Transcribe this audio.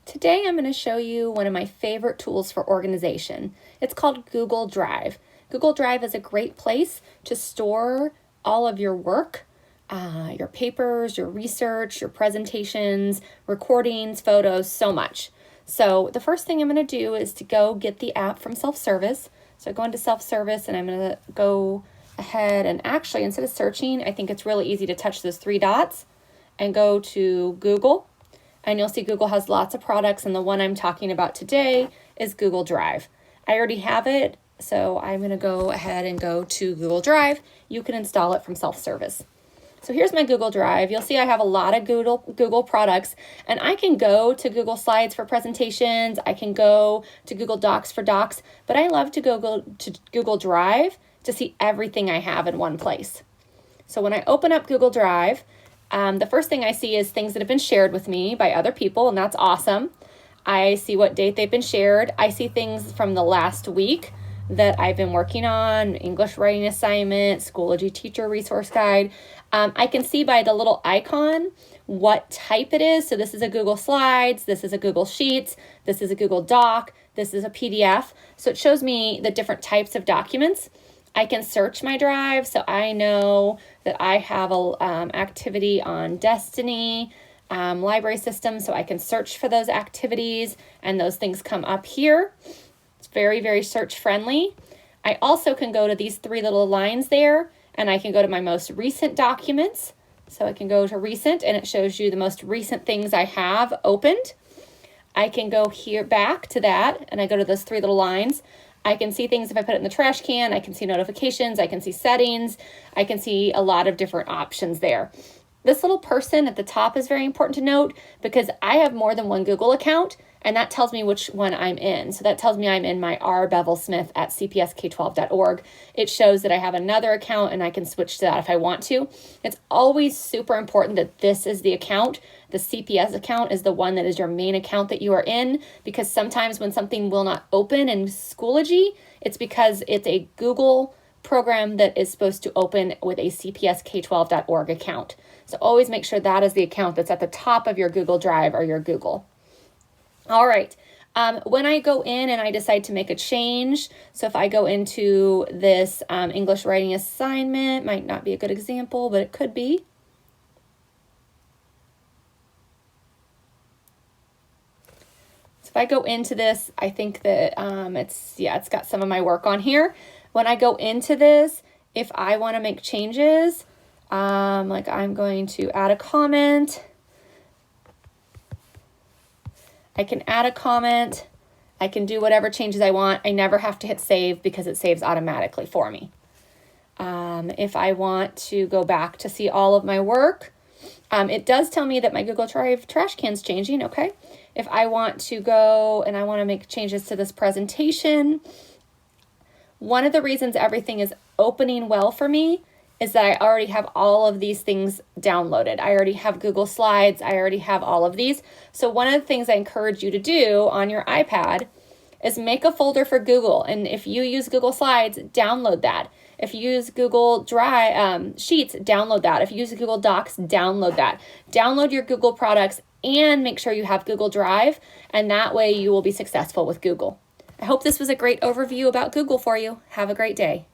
Today I'm going to show you one of my favorite tools for organization. It's called Google Drive. Google Drive is a great place to store all of your work, your papers, your research, your presentations, recordings, photos, so much. So the first thing I'm going to do is to go get the app from self-service. So I go into self-service and I'm going to go ahead and actually, instead of searching, I think it's really easy to touch those three dots and go to Google. And you'll see Google has lots of products, and the one I'm talking about today is Google Drive. I already have it, so I'm going to go ahead and go to Google Drive. You can install it from self-service. So here's my Google Drive. You'll see I have a lot of Google products, and I can go to Google Slides for presentations. I can go to Google Docs for docs, but I love to go to Google Drive to see everything I have in one place. So when I open up Google Drive, the first thing I see is things that have been shared with me by other people, and that's awesome. I see what date they've been shared. I see things from the last week that I've been working on, English writing assignment, Schoology teacher resource guide. I can see by the little icon what type it is. So this is a Google Slides, this is a Google Sheets, this is a Google Doc, this is a PDF. So it shows me the different types of documents. I can search my drive, so I know that I have an activity on Destiny, library system, so I can search for those activities, and those things come up here. It's very, very search friendly. I also can go to these three little lines there, and I can go to my most recent documents. So I can go to recent, and it shows you the most recent things I have opened. I can go here back to that, and I go to those three little lines. I can see things if I put it in the trash can. I can see notifications. I can see settings. I can see a lot of different options there. This little person at the top is very important to note because I have more than one Google account, and that tells me which one I'm in. So that tells me I'm in my Bevel-Smith at cpsk12.org. It shows that I have another account, and I can switch to that if I want to. It's always super important that this is the account. The CPS account is the one that is your main account that you are in, because sometimes when something will not open in Schoology, it's because it's a Google program that is supposed to open with a cpsk12.org account. So always make sure that is the account that's at the top of your Google Drive or your Google. All right. When I go in and I decide to make a change, so if I go into this English writing assignment, might not be a good example, but it could be. So if I go into this, I think that it's got some of my work on here. When I go into this, if I want to make changes, like I'm going to add a comment, I can add a comment, I can do whatever changes I want. I never have to hit save because it saves automatically for me. If I want to go back to see all of my work, it does tell me that my Google Drive trash can's changing, okay? If I want to go and I want to make changes to this presentation, one of the reasons everything is opening well for me is that I already have all of these things downloaded. I already have Google Slides. I already have all of these. So one of the things I encourage you to do on your iPad is make a folder for Google. And if you use Google Slides, download that. If you use Google Drive Sheets, download that. If you use Google Docs, download that. Download your Google products and make sure you have Google Drive, and that way you will be successful with Google. I hope this was a great overview about Google for you. Have a great day.